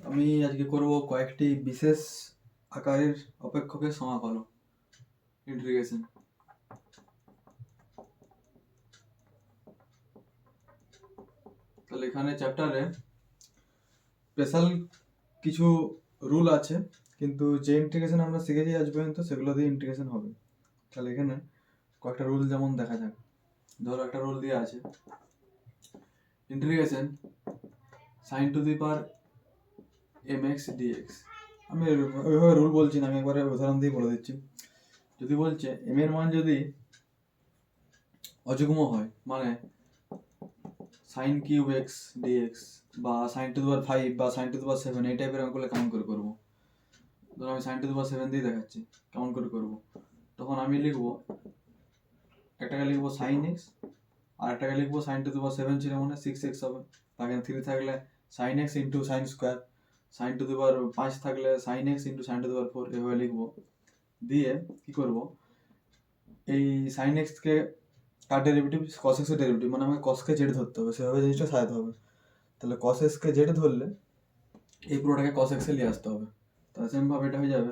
আমি আজকে করব কয়েকটি বিশেষ আকারের অপেক্ষকের সমাকলন ইন্টিগ্রেশন। তাহলে এখানে চ্যাপ্টারে স্পেশাল কিছু রুল আছে, কিন্তু যে ইন্টিগ্রেশন আমরা শিখেছি আজ পর্যন্ত সেগুলো দিয়ে ইন্টিগ্রেশন হবে। তাহলে এখানে কয়েকটা রুল যেমন দেখা যাক। ধরো একটা রুল দিয়ে আছে integration sin to the power mx dx। আমি ওইভাবে রুল বলছি না, আমি একবারে উদাহরণ দিয়ে বলে দিচ্ছি। যদি বলছে m এর মান যদি অযুগ্ম হয়, মানে sin কিউব x dx বা sin টু দি পাওয়ার 5 বা sin টু দি পাওয়ার 7, এই টাইপের অঙ্কগুলো কেমন করে করবো। ধরো আমি sin টু দি পাওয়ার 7 দিয়ে দেখাচ্ছি কেমন করে করবো। তখন আমি লিখবো, একটাকে লিখবো sin x আর একটাকে লিখবো sin টু দি পাওয়ার 7 ছিল মানে 6x হবে। তাকে 3 থাকলে sin x into sine square, sin to the power 5 থাকলে sin x into sin to the power 4, এভাবে লিখবো। দিয়ে কি করব, এই sin x কে কার ডেরিভেটিভ, cos x এর ডেরিভেটিভ, মানে আমাকে cos কে z ধরতে হবে, সেভাবে জিনিসটা সাজাতে হবে। তাহলে cos x কে z ধরলে এই পুরোটাকে cos x এ নিয়ে আসতে হবে। তাহলে সেম ভাবে এটা হয়ে যাবে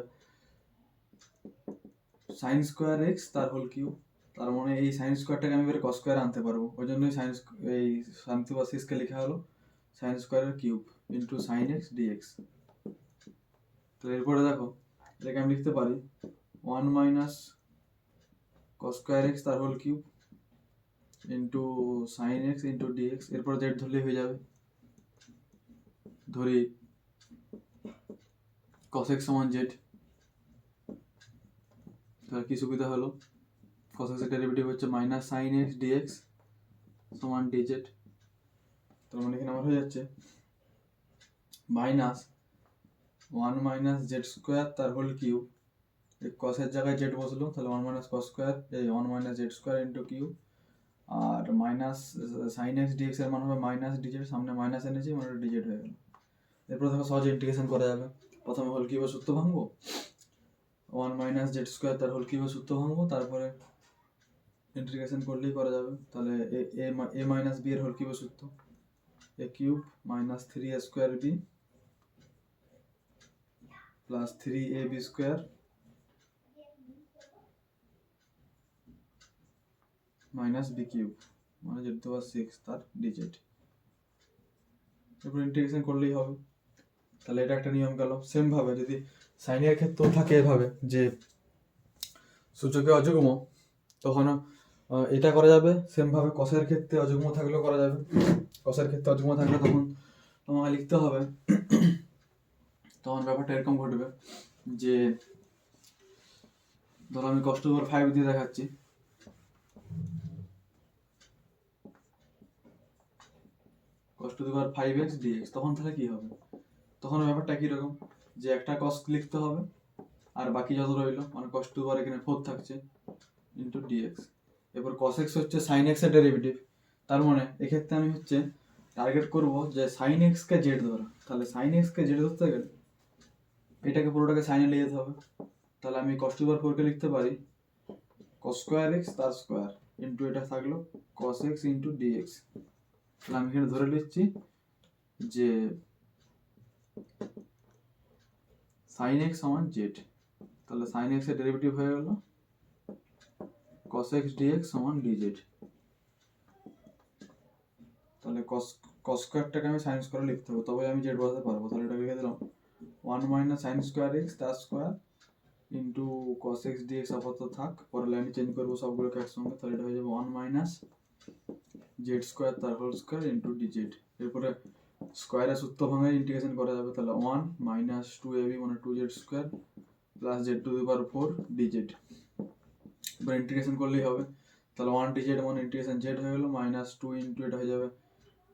sin স্কোয়ার x তার হোল কিউব। তার মানে এই sin স্কোয়ারটাকে আমি এবারে cos স্কোয়ার আনতে পারবো, ওই জন্যই এই sin টু পাওয়ার 6 কে লেখা হলো sin স্কোয়ারের cube into sin x dx। তো এরপরে দেখো, এটাকে আমি লিখতে পারি 1 মাইনাস cos স্কোয়ার x তার whole cube into sin x into dx। এরপর z ধরলেই হয়ে যাবে। ধরি cos x সমান z, তাহলে কি সুবিধা হলো, cos x এর ডেরিভেটিভ হচ্ছে মাইনাস sin x dx সমান dz। তার মানে এখানে আমার হয়ে যাচ্ছে মাইনাস 1 মাইনাস z স্কোয়ার তার হোল কিউব, এই cos এর জায়গায় z বসলো, তাহলে 1 মাইনাস cos স্কোয়ার, এই 1 minus z square into cube, আর মাইনাস sin x dx এর মান হবে মাইনাস dz, সামনে মাইনাস এনেছি মানে dz হয়ে গেল। এরপর দেখো সহজে ইন্টিগ্রেশন করা যাবে। প্রথমে হোল কিউবের সূত্র ভাঙবো, 1 মাইনাস z স্কোয়ার তার হোল কিউবের সূত্র ভাঙবো, তারপরে ইন্টিগ্রেশন করলেই করা যাবে। তাহলে a মাইনাস b এর হোল কিউবের সূত্র, a cube minus 3a square b plus 3ab square minus b cube মানে z টু পাওয়ার 6 তার dz। এরপর ইন্টিগ্রেশন করলেই হবে। তাহলে এটা একটা নিয়ম গেল। সেম ভাবে যদি সাইনের ক্ষেত্রেও থাকে এভাবে যে সূচকে অযুগ্ম, তখন এটা করা যাবে। সেম ভাবে কসের ক্ষেত্রে অযুগ্ম থাকলেও করা যাবে। কসের ক্ষেত্রে অযুগ্ম থাকলে তখন তোমাকে লিখতে হবে, তখন ব্যাপারটা এরকম ঘটবে যে ধরো আমি cos টু দি পাওয়ার 5 দিয়ে দেখাচ্ছি, cos two the power 5x dx। তখন তাহলে কি হবে, তখন ব্যাপারটা কিরকম যে একটা cos লিখতে হবে আর বাকি যত রইলো মানে cos টু দি পাওয়ার এখানে 4 থাকছে ইন্টু dx। এরপর cos x হচ্ছে sin x এর ডেরিভেটিভ, তার মানে এক্ষেত্রে আমি হচ্ছে টার্গেট করব যে sin x কে z ধরা। তাহলে sin x কে z ধরতে গেলে এটাকে পুরোটাকে সাইনে নিয়ে যেতে হবে। তাহলে আমি cos টু দি পাওয়ার 4 কে লিখতে পারি cos স্কোয়ার x তার স্কোয়ার ইন্টু এটা থাকলো cos x ইন্টু dx। তাহলে আমি এখানে ধরে নিচ্ছি যে sin x সমান z। তাহলে sin x এর ডেরিভেটিভ হয়ে গেল cos x dx সমান dz। তাহলে cos স্কোয়ারটাকে আমি sin স্কোয়ারে লিখতে হবে, তবে আমি z বসাতে পারবো। তাহলে এটা লিখে দিলাম 1 মাইনাস sin স্কোয়ার x তার square into cos x dx আপাতত থাক, পরে লাইনে চেঞ্জ করবো সবগুলোকে একসঙ্গে। তাহলে এটা হয়ে যাবে 1 মাইনাস z স্কোয়ার তার হোল স্কোয়ার ইন্টু dz। এরপরে স্কোয়ারের সূত্র ভাঙে ইন্টিগ্রেশন করা যাবে। তাহলে 1 মাইনাস 2ab মানে 2z square plus z to the power 4 dz। এবার ইন্টিগ্রেশন করলেই হবে। তাহলে 1 dz মানে ইন্টিগ্রেশন z হয়ে গেল মাইনাস 2 ইন্টু এটা হয়ে যাবে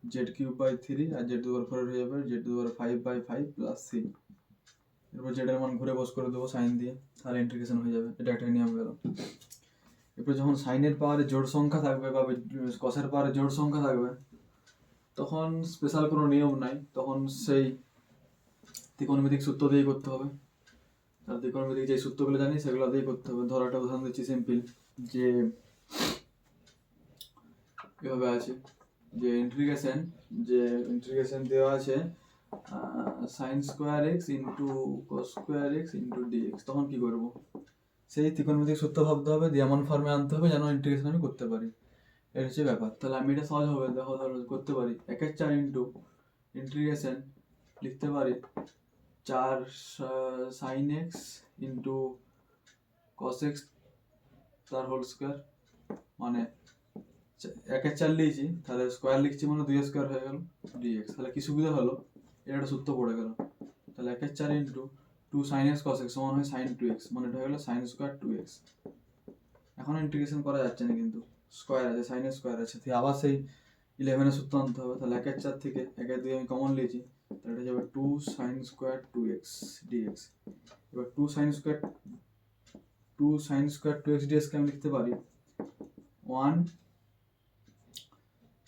z কিউব বাই 3 আর z টু দি পাওয়ার 4 হয়ে যাবে z to the power 5 by 5 plus c। এরপর z এর মান ঘুরে বস করে দেবো সাইন দিয়ে, তাহলে ইন্টিগ্রেশন হয়ে যাবে। এটা একটা নিয়ম গেল। এরপর যখন সাইনের পাওয়ারে জোড় সংখ্যা থাকবে বা কসের পাওয়ারে জোড় সংখ্যা থাকবে, তখন স্পেশাল কোনো নিয়ম নাই, তখন সেই ত্রিকোণমিতিক সূত্র দিয়েই করতে হবে। আর ত্রিকোণমিতিক যে সূত্রগুলো জানি সেগুলো দিয়েই করতে হবে। ধরো একটা উদাহরণ দিচ্ছি সিম্পল, যে এভাবে আছে যে ইন্টিগ্রেশন দেওয়া আছে sine square x into cos square x into dx, তখন কি করবো? সেই ত্রিকোণমিতিক সূত্র ভাবতে হবে, দিয়ে এমন ফর্মে আনতে হবে যেন ইন্টিগ্রেশন আমি করতে পারি। এটা হচ্ছে ব্যাপার। তাহলে আমি এটা সহজ হবে দেখো, ধরো করতে পারি 1/4 ইন্টু ইন্টিগ্রেশন লিখতে পারি 4 sine x into cos x তার হোল স্কোয়ার, মানে 1/4 লিখছি, তাহলে স্কোয়ার লিখছি মানে 2 স্কোয়ার হয়ে গেল ডিএক্স। তাহলে কি সুবিধা হলো, এটা একটা সূত্র পড়ে গেল। তাহলে 1/4 into 2 sine x cos x সমান হয় সাইন 2x, মানে এটা হয়ে গেলো সাইন স্কোয়ার 2x। এখন ইন্টিগ্রেশন করা যাচ্ছে না, কিন্তু স্কোয়ার আছে, সাইন স্কোয়ার আছে, আবার সেই 11 সূত্র আনতে হবে। তাহলে 1/4 থেকে 1/2 আমি কমন লিখছি, তাহলে এটা যাবে 2 সাইন স্কোয়ার 2x ডিএক্স। এবার 2 সাইন স্কোয়ার 2x ডিএক্স কে আমি লিখতে পারি 1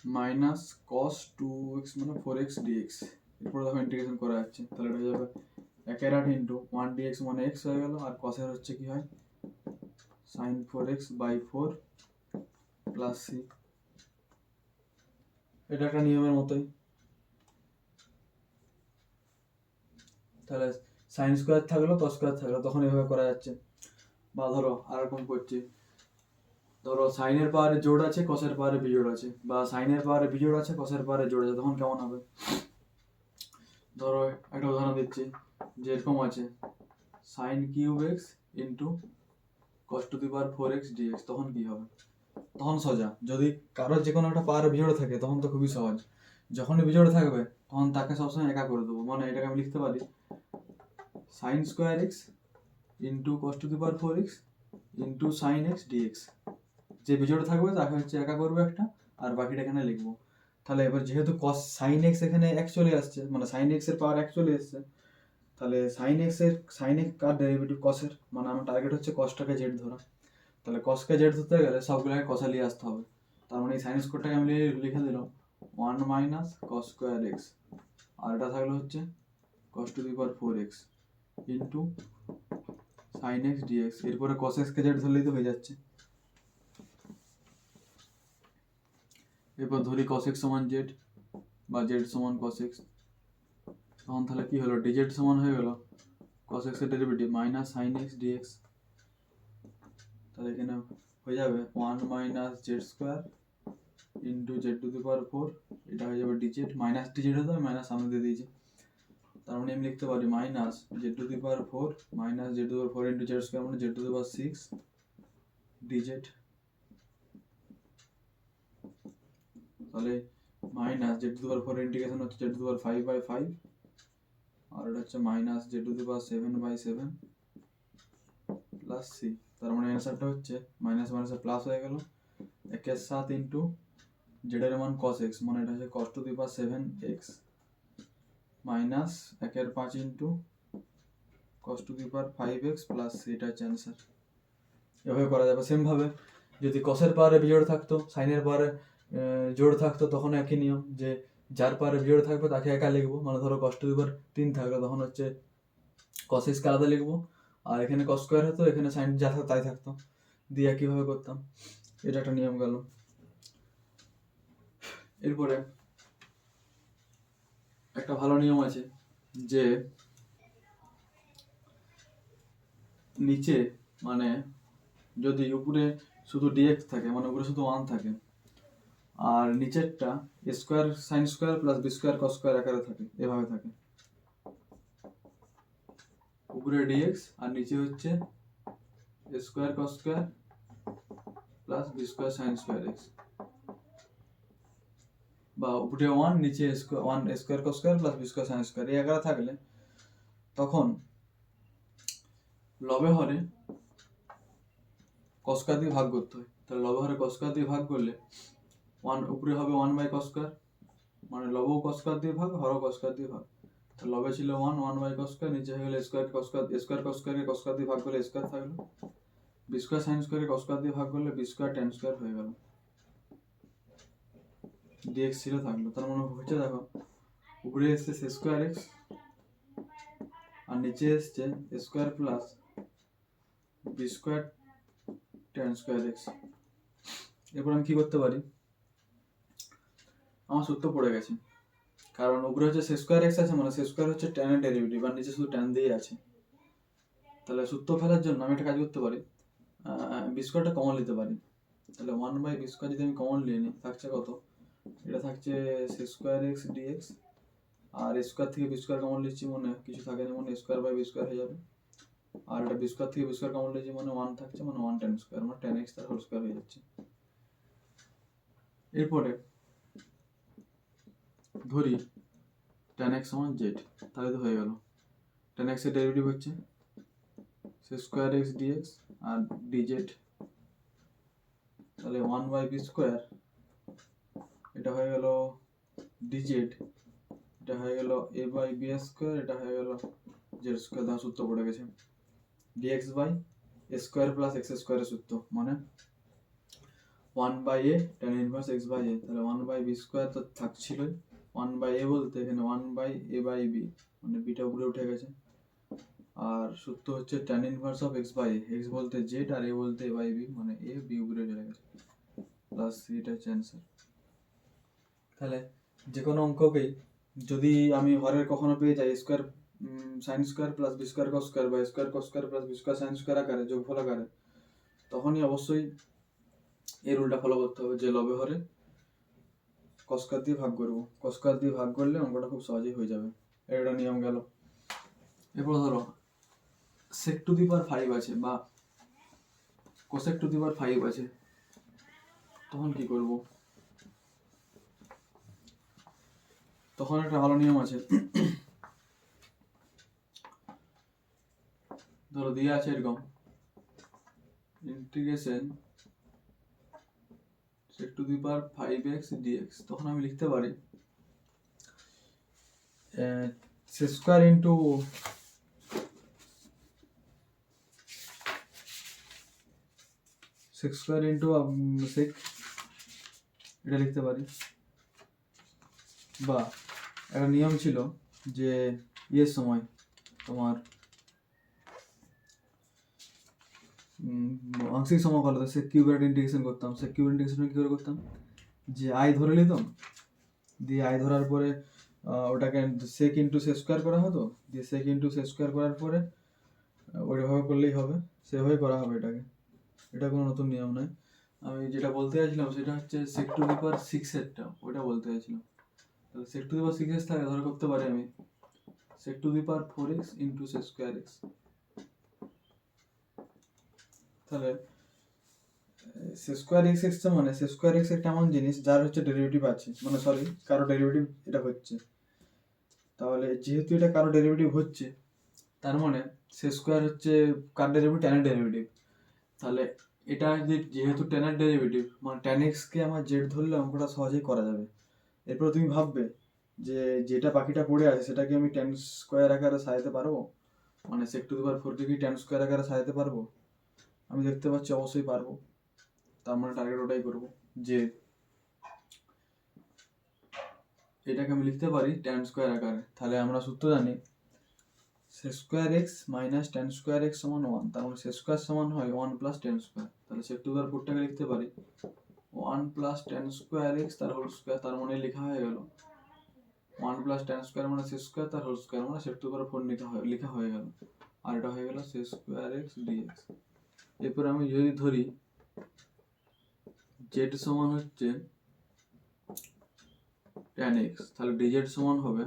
মাইনাস কস 2x মানে 4x ডিএক্স। এরপর দেখো ইন্টিগ্রেশন করা যাচ্ছে, তাহলে এটা যাবে 1/8 ইন্টু 1 ডিএক্স মানে x হয়ে গেল, আর কসের হচ্ছে কি হয় sign 4x by 4 plus c. এটা একটা নিয়মের মতোই। তাহলে সাইন স্কোয়ার থাকলো কস স্কোয়ার থাকলো, তখন এভাবে করা যাচ্ছে। বা ধরো আর রকম করছি, ধরো সাইনের পাওয়ারে জোড় আছে কসের পাওয়ারে বিজোড় আছে, বা সাইনের পাওয়ারে বিজোড় আছে কসের পাওয়ারে জোড় আছে, তখন কেমন হবে? ধরো একটা উদাহরণ দিচ্ছি, যে এরকম আছে sine cube x into cos to the power 4x dx, তখন কি হবে? তখন সোজা, যদি কারোর যে কোনো একটা পাওয়ারে বিজোড় থাকে তখন তো খুবই সহজ, যখনই বিজোড় থাকবে তখন তাকে সবসময় একা করে দেবো, মানে এটাকে আমি লিখতে পারি sine square x into cos to the power 4x into sine x dx. যে বিজোড় থাকবে তাকে হচ্ছে একা করবো একটা, আর বাকিটা এখানে লিখবো। তাহলে এবার যেহেতু কস সাইন এক্স এখানে এক চলে আসছে, মানে সাইন এক্স এর পাওয়ার এক চলে এসছে, তাহলে সাইন এক্স কার ডেরিভেটিভ কসের, মানে আমার টার্গেট হচ্ছে কসটাকে জেড ধরা। তাহলে কসকে জেড ধরতে গেলে সবগুলোকে কষা নিয়ে আসতে হবে। তার মানে এই সাইন স্কোয়ারটাকে আমি লিখে দিলাম 1 মাইনাস কস স্কোয়ার এক্স, আর এটা থাকলো হচ্ছে cos to the power 4x into sine x dx. এরপরে কস এক্সকে জেড ধরলেই তো হয়ে যাচ্ছে। এরপর ধরি কস এক্স সমান জেড বা জেড সমান কস এক্স, তখন তাহলে কি হলো, ডিজেড সমান হয়ে গেল কস এক্স এর derivative minus sine x d x. তাহলে এখানে হয়ে যাবে 1 minus z square into z to the power 4, এটা হয়ে যাবে ডিজেড, মাইনাস ডিজেড হতো মাইনাস সামনে দিয়ে দিয়েছি। তার মানে আমি লিখতে পারি minus z to the power 4 minus z to the power 4 into z square মানে z to the power 6 d z. তাহলে minus z to the power 4 integration হচ্ছে জেড টু দি পাওয়ার 5/5, আর এটা হচ্ছে minus z to the power 7/7 plus c. তার মানে অ্যান্সারটা হচ্ছে মাইনাস মাইনাসে প্লাস হয়ে গেল 1/7 ইন্টু জেড এর মান কস এক্স, মানে এটা হচ্ছে cos to the power 7x minus 1/5 into cos to the power 5x plus c, এটা হচ্ছে অ্যান্সার। এভাবে করা যাবে। সেম ভাবে যদি কসের পাওয়ারে বিজোড় থাকতো, সাইনের পাওয়ারে জোড় থাকতো, তখন একই নিয়ম, যে যার পাওয়ারে বিজোড় থাকবে তাকে একা লিখবো। মানে ধরো কস টু দি পাওয়ার 3 থাকলো, তখন হচ্ছে কস এক্সকে আলাদা লিখবো, আর এখানে কস স্কোয়ার হতো, এখানে সাইন যা থাকতো তাই থাকতো, দিয়ে একইভাবে করতাম। এটা একটা নিয়ম গেল। এরপরে একটা ভালো নিয়ম আছে, যে নিচে মানে যদি উপরে শুধু ডিএক্স থাকে, মানে উপরে শুধু 1 থাকে, আর নিচেরটা square sine square plus b square cos square আকারে থাকে, এভাবে থাকে, উপরে ডিএক্স আর নিচে হচ্ছে square cos square plus b square sine square x, বা উপরে 1 নিচে 1 square cos square plus b square sine square, এই আকারে থাকলে তখন লবে হরে কস স্কোয়ার দিয়ে ভাগ করতে হয়। তাহলে লবে হরে কস স্কোয়ার দিয়ে ভাগ করলে 1 উপরে হবে 1/cos স্কোয়ার, মানে লবও কস স্কোয়ার দিয়ে ভাগ, হরও কস স্কোয়ার দিয়ে ভাগ। তো লবে ছিল 1/cos স্কোয়ার, নিচে হয়ে গেল স্কোয়ার কস স্কোয়ারকে কস স্কোয়ার দিয়ে ভাগ করলে স্কোয়ার থাকলো, বি স্কোয়ার সাইন স্কোয়ারকে কস স্কোয়ার দিয়ে ভাগ করলে বি স্কোয়ার ট্যান স্কোয়ার হয়ে গেল, ডিএক্স ছিল থাকলো। তার মানে হচ্ছে দেখো, উপরে এসছে স্কোয়ার এক্স আর নিচে এসছে square plus b square tan square x. এরপর আমি কি করতে পারি, আমার সূত্র পড়ে গেছে, কারণ উপরে হচ্ছে সে স্কোয়ার এক্স আছে, মানে সে স্কোয়ার হচ্ছে ট্যানের ডেরিভেটিভ আর নিচে শুধু ট্যান দিয়ে আছে। তাহলে সূত্র ফেলার জন্য আমি একটা কাজ করতে পারি, বি স্কোয়ারটা কমন নিতে পারি। তাহলে 1/b² যদি আমি কমন নিয়ে নিই, থাকছে কত, এটা থাকছে সে স্কোয়ার এক্স ডিএক্স, আর স্কোয়ার থেকে বি স্কোয়ার কমন নিচ্ছি মানে কিছু থাকে না, মানে স্কোয়ার/b² হয়ে যাবে। আর এটা বি স্কোয়ার থেকে বি স্কোয়ার কমন নিচ্ছি মানে 1 থাকছে, মানে 1 tan স্কোয়ার, মানে tan x তার হোল স্কোয়ার হয়ে যাচ্ছে। এরপরে ধরি tan x সমান z, তাহলে তো হয়ে গেল। tan x এর ডেরিভেটিভ হচ্ছে সে স্কোয়ার এক্স ডিএক্স আর dz, তাহলে 1/b², এটা হয়ে গেল dz, এটা হয়ে গেল a/b², এটা হয়ে গেল z², দাও সূত্র পড়ে গেছে dx/a² প্লাস x² এর সূত্র, মানে 1/a tan ইনভার্স x/a, তাহলে 1/b² তো থাকছিলই, 1/a বলতে এখানে 1/a/b, মানে বিটা উপরে উঠে গেছে। আর সূত্র হচ্ছে tan inverse of x/a, x বলতে z আর a বলতে a/b, মানে a b উপরে চলে গেছে, প্লাস এটা হচ্ছে অ্যান্সার। তাহলে যে কোনো অঙ্ককেই যদি আমি হরের কখনো পেয়ে যাই square sine square plus b square cos square বা square cos square plus b square sine square আকারে, যোগফল আকারে, তখনই অবশ্যই এই রুলটা ফলো করতে হবে যে লবে হরে কস স্কোয়ার দিয়ে ভাগ করবো, কস স্কোয়ার দিয়ে ভাগ করলে অঙ্কটা খুব সহজেই হয়ে যাবে, এটা নিয়ম গেল। এরপর ধরো sec টু দি পাওয়ার 5 আছে বা cosec টু দি পাওয়ার 5 আছে, তখন কি করব? তখন একটা ভালো নিয়ম আছে, ধরো দিয়ে আছে এরকম integration sec to the power 5x dx, তখন আমি লিখতে পারি sec square into sec square into sec, এটা লিখতে পারি। বা একটা নিয়ম ছিল যে ইয়ের সময় তোমার আংশিক সমাকলন sec কিউবের ইন্টিগ্রেশন করতাম, sec কিউবের ইন্টিগ্রেশন কি করে করতাম, যে আই ধরে নিতাম, দিয়ে আই ধরার পরে ওটাকে sec ইন্টু sec স্কোয়ার করা হতো, দিয়ে sec ইন্টু sec স্কোয়ার করার পরে ওইভাবে করলেই হবে, সেভাবেই করা হবে এটাকে, এটা কোনো নতুন নিয়ম নয়। আমি যেটা বলতে চাইছিলাম সেটা হচ্ছে sec টু দি পাওয়ার 6 এরটা, ওইটা বলতে চাইছিলাম। তাহলে sec টু দি পাওয়ার 6 থাকে, ধরে করতে পারি আমি sec to the power 4x into sec square x। তাহলে sec স্কোয়ার x এক্সটা মানে sec স্কোয়ার x একটা এমন জিনিস যার হচ্ছে ডেরিভেটিভ আছে, মানে সরি কারো ডেরিভেটিভ এটা হচ্ছে, তাহলে যেহেতু এটা কারো ডেরিভেটিভ হচ্ছে তার মানে sec স্কোয়ার হচ্ছে কার ডেরিভেটিভ, ট্যানের ডেরিভেটিভ। তাহলে এটা যেহেতু ট্যানের ডেরিভেটিভ, মানে ট্যান এক্স কে আমার জেড ধরলে অঙ্কটা সহজেই করা যাবে। এরপর তুমি ভাববে যে যেটা বাকিটা পড়ে আছে সেটা কি আমি ট্যান স্কোয়ার আকারে সাজাতে পারবো, মানে sec টু দি পাওয়ার 4 কে কি ট্যান স্কোয়ার আকারে সাজাতে পারবো? আমি দেখতে পাচ্ছি অবশ্যই পারবো, তার মানে টার্গেট ওটাই করবো যে এটাকে আমি লিখতে পারি ট্যান স্কোয়ার আকারে। তাহলে আমরা সূত্র জানি sec square x minus tan square x সমান 1, তার মানে sec স্কোয়ার সমান হয় 1 প্লাস ট্যান স্কোয়ার। তাহলে sec টু দি পাওয়ার 4 টাকে লিখতে পারি 1 প্লাস ট্যান স্কোয়ার এক্স তার হোল স্কোয়ার, তার মানে লেখা হয়ে গেল 1 প্লাস ট্যান স্কোয়ার মানে sec স্কোয়ার তার হোল স্কোয়ার, মানে sec টু দি পাওয়ার 4 লেখা হয়ে গেল, আর এটা হয়ে গেল sec স্কোয়ার এক্স ডিএক্স। এরপর আমি যদি ধরি z সমান হচ্ছে tan x, তাহলে dz সমান হবে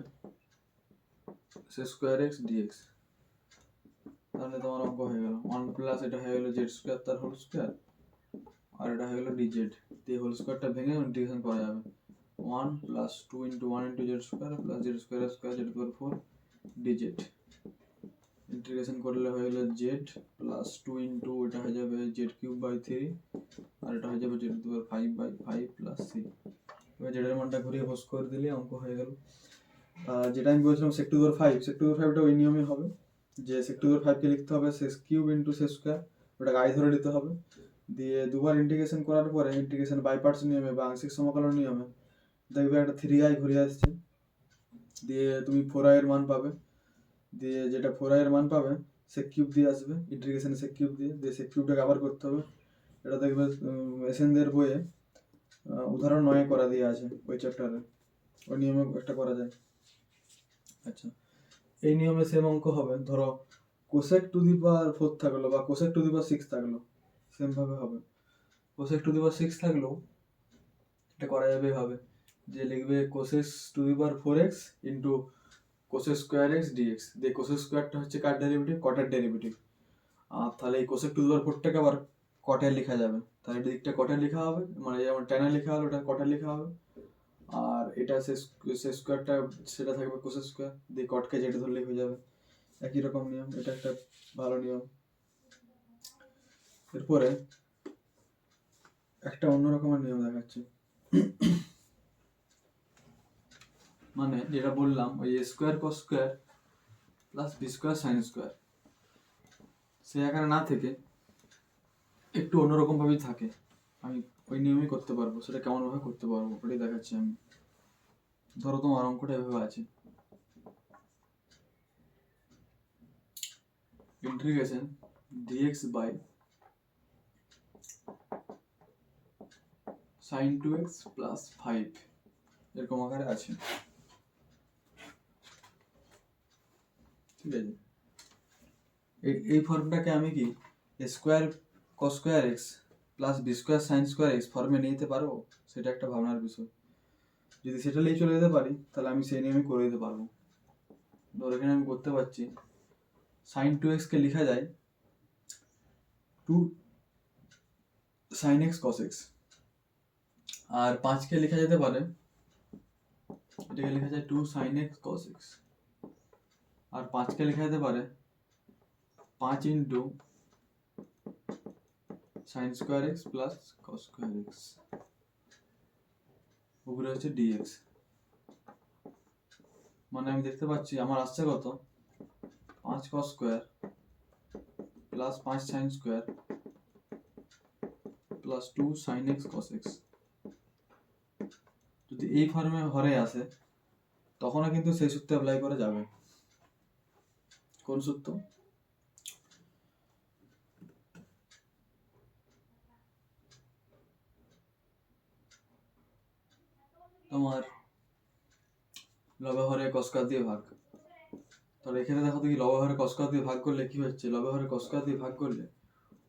sec স্কোয়ার এক্স ডিএক্স। তাহলে তোমার অঙ্ক হয়ে গেল 1 প্লাস এটা হয়ে গেল z স্কোয়ার তার হোল স্কোয়ার, আর এটা হয়ে গেল dz, দিয়ে হোল স্কোয়ারটা ভেঙে ইন্টিগ্রেশন করা যাবে 1 plus 2 into 1 into z square plus z square square z পাওয়ার 4 dz, ইন্টিগ্রেশন করলে হয়ে গেল z প্লাস 2 ইন্টু এটা হয়ে যাবে z কিউব বাই 3, আর এটা হয়ে যাবে z to the power 5 by 5 plus 3। এবার z এর মানটা ঘুরিয়ে হোস করে দিলে অঙ্ক হয়ে গেল। যেটা আমি বলছিলাম sec to the power 5, sec to the power 5টা ওই নিয়মে হবে যে sec টু দি পাওয়ার 5 কে লিখতে হবে sec cube into sec square, ওটাকে আই ধরে নিতে হবে, দিয়ে দুবার ইন্টিগ্রেশন করার পরে ইন্টিগ্রেশন বাই পার্টস নিয়মে বা আংশিক সমাকলন নিয়মে দেখবে একটা 3i ঘুরে আসছে, দিয়ে তুমি 4i এর মান পাবে, দিয়ে যেটা 4i এর মান পাবে sec কিউব দিয়ে আসবে ইন্টিগ্রেশনে sec কিউব দিয়ে sec কিউবটাকে আবার করতে হবে। এটা দেখবে এসএনদের বইয়ে উদাহরণ 9 করা দিয়ে আছে ওই চ্যাপ্টারে, ওই নিয়মে একটা করা যায়। আচ্ছা, এই নিয়মে সেম অঙ্ক হবে, ধরো কোসেক টু দি পাওয়ার 4 থাকলো বা কোসেক টু দি পাওয়ার 6 থাকলো, সেম ভাবে হবে। কোসেক টু দি পাওয়ার 6 থাকলেও এটা করা যাবে এভাবে, যে লিখবে cosec to the power 4x into cosec square x d x. দিয়ে কোসেক স্কোয়ারটা হচ্ছে কার ডেরিভেটিভ? কটের ডেরিভেটিভ। আর তাহলে এই কোসেক টু দি পাওয়ার 4টাকে আবার কটে লেখা যাবে, তাহলে দিকটা কটে লেখা হবে, মানে যেমন টেনে লেখা হলো ওটা কটে লেখা হবে। আর এটা সে স্কোয়ারটা সেটা থাকবে কোসেক স্কোয়ার, দিয়ে কটকে যেটা ধরলেই হয়ে যাবে। একই রকম নিয়ম, এটা একটা ভালো নিয়ম। এরপরে একটা অন্য রকমের নিয়ম দেখাচ্ছি, মানে যেটা বললাম ওই a square cos square plus b square sine square, সে এখানে না থেকে একটু অন্যরকম ভাবেই থাকে। আমি ওই নিয়মই করতে পারবো, সেটা কেমন ভাবে করতে পারবো ওটাই দেখাচ্ছি আমি। ধরো তোমার অঙ্কটা এভাবে আছে, integration dx by sine 2x plus 5 এরকম আকারে আছে, ঠিক আছে। এই ফর্মটাকে আমি কি square cos square x plus b square sine square x ফর্মে নিয়ে যেতে পারবো, সেটা একটা ভাবনার বিষয়। যদি সেটা নিয়ে চলে যেতে পারি তাহলে আমি সেই নিয়মই করে দিতে পারবো। ধর এখানে আমি করতে পারছি সাইন 2x-কে লেখা যায় 2 সাইন এক্স কস এক্স, আর 5-কে লেখা যেতে পারে, এটাকে লেখা যায় 2 সাইন এক্স কস এক্স, আর 5-কে লেখা যেতে পারে 5 into sine square x plus কস স্কোয়ার এক্স, উপরে হচ্ছে ডিএক্স। মানে আমি দেখতে পাচ্ছি আমার আসছে কত, 5 cos square plus 5 sine square plus 2 sine x cos x. যদি এই ফর্মে হরে আসে তখনও কিন্তু সেই সূত্রে অ্যাপ্লাই করা যাবে। কোন সূত্র? তোমার লবে হরে কস্কার দিয়ে ভাগ। তাহলে এখানে দেখো দেখি লবে হরে কস্কার দিয়ে ভাগ করলে কি হচ্ছে, লবে হরে কস্কার দিয়ে ভাগ করলে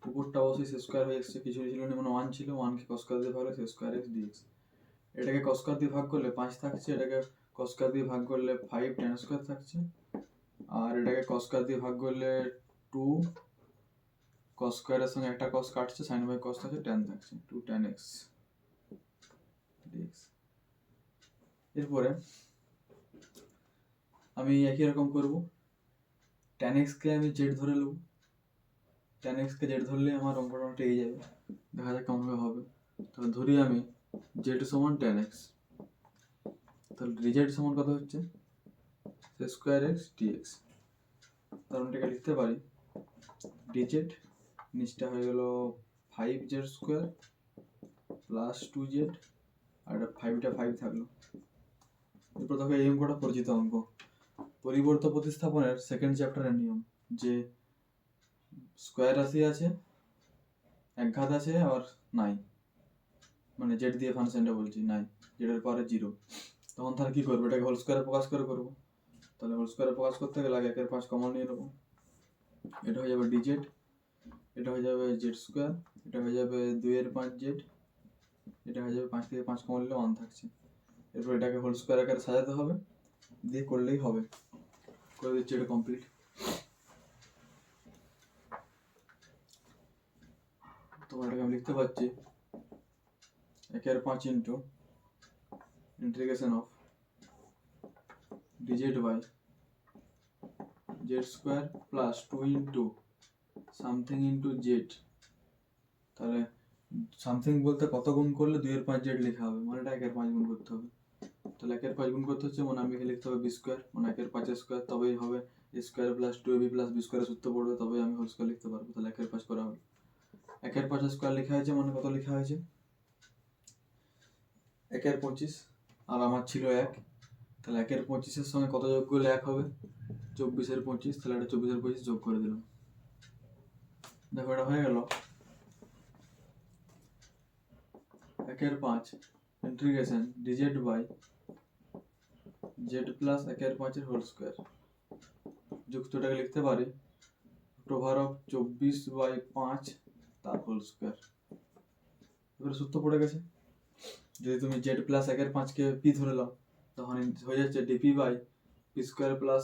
উপরটা অবশ্যই সে স্কোয়ার হয়ে এসছে, কিছু ছিল না, মানে 1 ছিল, 1-কে কস্কার দিয়ে ভাগ সে স্কোয়ার এক্স ডিএক্স। এটাকে কস্কার দিয়ে ভাগ করলে 5 থাকছে, এটাকে কস্কার দিয়ে ভাগ করলে 5 tan স্কোয়ার থাকছে, আর এটাকে কস্কার দিয়ে ভাগ করলে 2 কস স্কোয়ারের সঙ্গে একটা কস কাটছে, সাইন বাই কস থাকছে, tan থাকছে, 2 tan x dx। এরপরে আমি একই রকম করব, tan x কে আমি z ধরে নেব, tan x কে z ধরলে আমার অঙ্কটা এগিয়ে যাবে, দেখা যাক কেমন হবে। তাহলে ধরি আমি z সমান tan x, তাহলে dz সমান কত হচ্ছে স্কোয়ার এক্স ডিএক্স। তাহলে এটাকে লিখতে পারি dz নিচটা হয়ে গেল 5z স্কোয়ার প্লাস 2z, আর এটা 5টা 5 থাকলো। এরপর দেখো এই অঙ্কটা পরিচিত অঙ্ক, পরিবর্ত প্রতিস্থাপনের সেকেন্ড চ্যাপ্টারের নিয়ম, যে স্কোয়ার রাশি আছে, একঘাত আছে, আর নাই, মানে জেড দিয়ে ফাংশনটা বলছি, নাই, জেডের পরে 0, তখন তাহলে কি করবো, এটাকে হোল স্কোয়ারে প্রকাশ করে করবো। তাহলে হোল স্কোয়ারে প্রকাশ করতে গেলে আগে 1/5 কমন নিয়ে নেবো, এটা হয়ে যাবে ডিজেড, এটা হয়ে যাবে জেড স্কোয়ার, এটা হয়ে যাবে 2/5 জেড, এটা হয়ে যাবে 5 থেকে 5 কমন নিলে 1 থাকছে। এরপর এটাকে হোল স্কোয়ার আকারে সাজাতে হবে, দিয়ে করলেই হবে। করে দিচ্ছি, এটা কমপ্লিট। তোমার এটাকে আমি লিখতে পারছি 1/5 into integration of dz by z square plus 2 into something into z. তাহলে সামথিং বলতে কত গুণ করলে 2/5 জেড লেখা হবে, মানে এটা 1/5 গুণ করতে হবে। তাহলে 1/5 গুণ করতে হচ্ছে, মানে আমি লিখতে হবে বি স্কোয়ার, মানে 1/5 স্কোয়ার, তবেই হবে square plus 2ab plus B স্কোয়ারের সূত্র পড়বে, তবে আমি হোল স্কোয়ার লিখতে পারবো। তাহলে 1/5 করা হবে, 1/5 স্কোয়ার লেখা হয়েছে, মানে কত লেখা হয়েছে 1/25, আর আমার ছিল 1, তাহলে 1/25-এর সঙ্গে কত যোগ করলে 1 হবে, 24/25, তাহলে এটা 24/25 যোগ করে দিলাম। দেখো এটা হয়ে গেল 1/5 integration d z by z plus 1/5 whole square যুক্তটাকে লিখতে পারি ওভার অফ 24/5 তার হোল স্কোয়ার। এবারে সূত্র পড়ে গেছে, যদি তুমি জেড প্লাস 1/5কে পি ধরে নাও তখন হয়ে যাচ্ছে dp by p square plus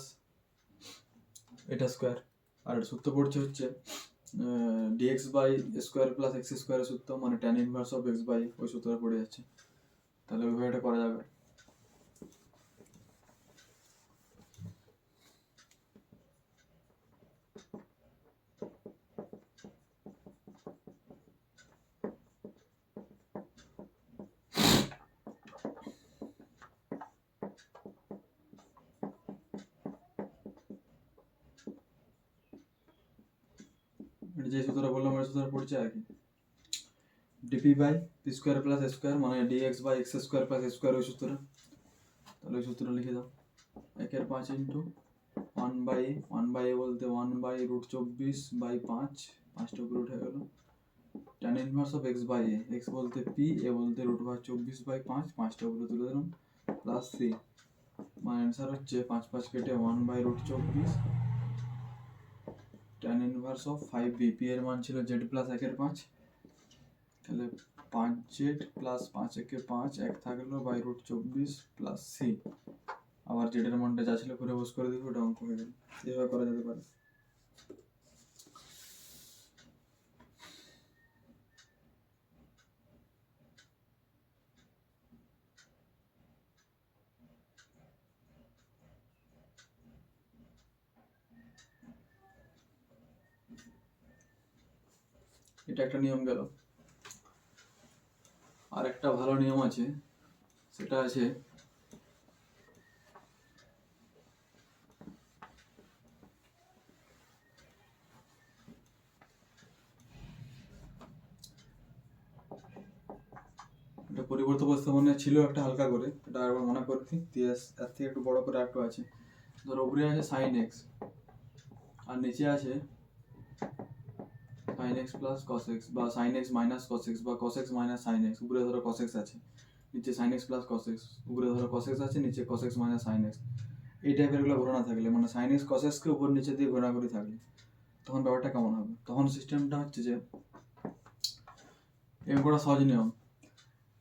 এটা স্কোয়ার। আর এটা সূত্র পড়ছে হচ্ছে dx by square plus x স্কোয়ারের সূত্র, মানে tan inverse of x by ওই সূত্রটা পড়ে যাচ্ছে। তাহলে ওইভাবে এটা করা যাবে। যে সূত্রটা বললাম ওই সূত্রটা পড়ছে আর কি, d p by p square plus a square মানে d x by x square plus a square ওই সূত্রটা। তাহলে ওই সূত্রটা লিখে দাও 1/5 ইন্টু 1/a বলতে 1/√24/5, 5টা উপরে উঠে গেল, tan inverse of x by a, x বলতে পি, এ বলতে √24/5, 5টা উপরে তুলে দিলাম প্লাস সি, মানে অ্যান্সার হচ্ছে 5 কেটে 1/√24 tan inverse of 5b। P এর মান ছিল জেড প্লাস 1/5, তাহলে 5z প্লাস 5 1 থাকলো √24 প্লাস সি, আবার জেড এর মানটা যা ছিল ঘুরে বস করে দিবি, ওটা অঙ্ক হয়ে গেল। এভাবে করা যেতে পারে। এটা একটা নিয়ম গেল। আর একটা ভালো নিয়ম আছে, সেটা আছে এটা পরিবর্তন উপস্থাপনে ছিল একটা হালকা করে, এটা একবার মনে করতি দিয়ে এর থেকে একটু বড় করে একটু আছে। ধর উপরে আছে সাইন এক্স আর নিচে আছে sine x plus cos x বা sine x minus cos x বা cos x minus sine x. উপরে ধরো কস এক্স আছে, নিচে sine x plus cos x, উপরে ধরো কস এক্স আছে, নিচে cos x minus sine x. এই টাইপের গুলো ঘোরানো থাকলে মানে সাইন এক্স কস এক্সকে উপর নিচে দিয়ে ঘোরাঘুরি থাকলে তখন ব্যাপারটা কেমন হবে? তখন সিস্টেমটা হচ্ছে যে এরকম করা সহজ নিয়ম,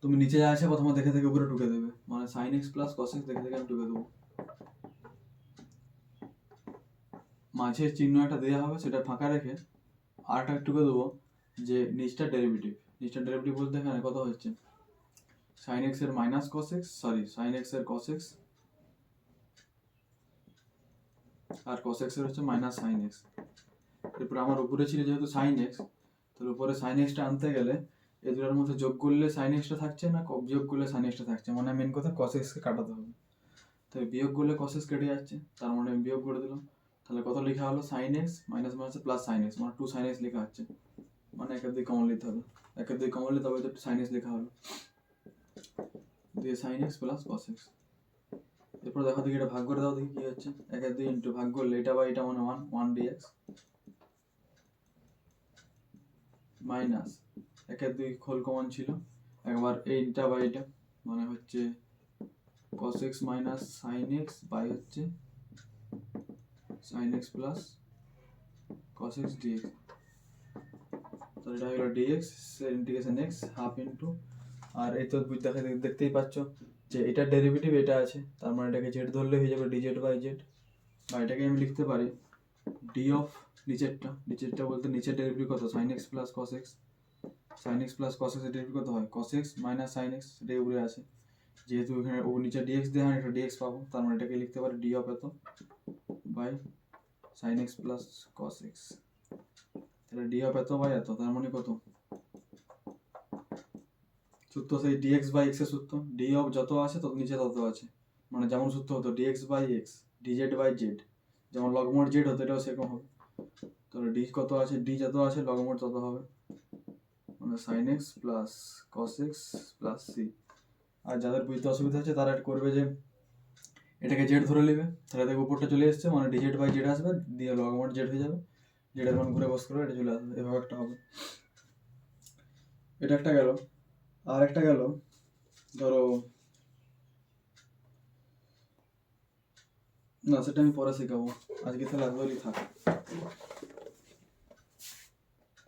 তুমি নিচে যা আছে প্রথমে দেখে দেখে উপরে ঢুকে দেবে, মানে sine x plus cos x দেখে দেখে আমি ঢুকে দেবো। মাঝে চিহ্ন একটা দেওয়া হবে, সেটা ফাঁকা রেখে আর একটা ঢুকে দেবো যে নিচটা ডেরিভেটিভ। নিচটা ডেরিভেটিভ বলতে এখানে কত হচ্ছে সাইন এক্স এর minus cos x, sorry sine x এর কস এক্স আর cos x এর হচ্ছে মাইনাস সাইন এক্স। এরপর আমার উপরে ছিল যেহেতু সাইন এক্স, তাহলে উপরে সাইন এক্সটা আনতে গেলে এই দুটোর মধ্যে যোগ করলে সাইন এক্সটা থাকছে না, বিয়োগ করলে সাইন এক্সটা থাকছে, মানে মেন কথা cos x কে কাটাতে হবে। তাহলে বিয়োগ করলে cos x কেটে যাচ্ছে, তার মানে আমি বিয়োগ করে দিলাম। তাহলে কত লেখা হলো sine x minus minus plus sine x, মানে 2 সাইন এক্স লেখা হচ্ছে, মানে 1/2 কমন নিতে হবে, 1/2 কমন নিলে তবে তো সাইন এক্স লেখা হলো, দিয়ে sine x plus cos x। এরপর দেখো দেখি এটা ভাগ করে দাও, দেখি কি হচ্ছে। 1/2 ইন্টু ভাগ করলে এটা বাই এটা মানে 1 dx মাইনাস 1/2 খোল কমন ছিল, একবার এইটা বাই এটা মানে হচ্ছে cos x minus sin x by হচ্ছে sin x plus cos x dx। তাহলে এটা হলো dx integration x half into, আর এই তো দেখতেই পাচ্ছ যে এটার ডেরিভেটিভ এটা আছে, তার মানে এটাকে জেড ধরলে হয়ে যাবে dz বাই জেড, বা এটাকে আমি লিখতে পারি ডি অফ নিচেরটা বলতে নিচের ডেরিভেটিভ কত sin x plus cos x, sin x plus cos x এর ডেরিভেটিভ কত হয় cos x minus sin x, এটাই উপরে আছে, যেহেতু এখানে ও নিচে dx দেওয়া হয় এটা dx পাবো, তার মানে এটাকে লিখতে পারি ডি অফ এত by sin x plus cos x। তাহলে ডি অফ এত বাই এত, তার মানে কত সূত্র সেই dx বাই x এর সূত্র, ডি অফ যত আছে তত নিচে তত আছে, মানে যেমন সূত্র হতো dx by x dz by z, যেমন লগমোড z হতো এটাও সেরকম হবে। তাহলে ডি কত আছে, ডি যত আছে লগমোড তত হবে, মানে sin x plus cos x plus c। আর যাদের বুঝতে অসুবিধা হচ্ছে তারা করবে যে এটাকে জেড ধরে নেবে, তাহলে দেখো উপরটা চলে এসছে, মানে ডিজেড বাই জেড আসবে, দিয়ে লগমোড জেড হয়ে যাবে, জেডের মান ঘুরে বস করবে, এটা চলে আসবে, এভাবে একটা হবে। এটা একটা গেল। আর একটা গেল ধরো না, সেটা আমি পরে শেখাবো, আজকে তাহলে এতবারই থাক।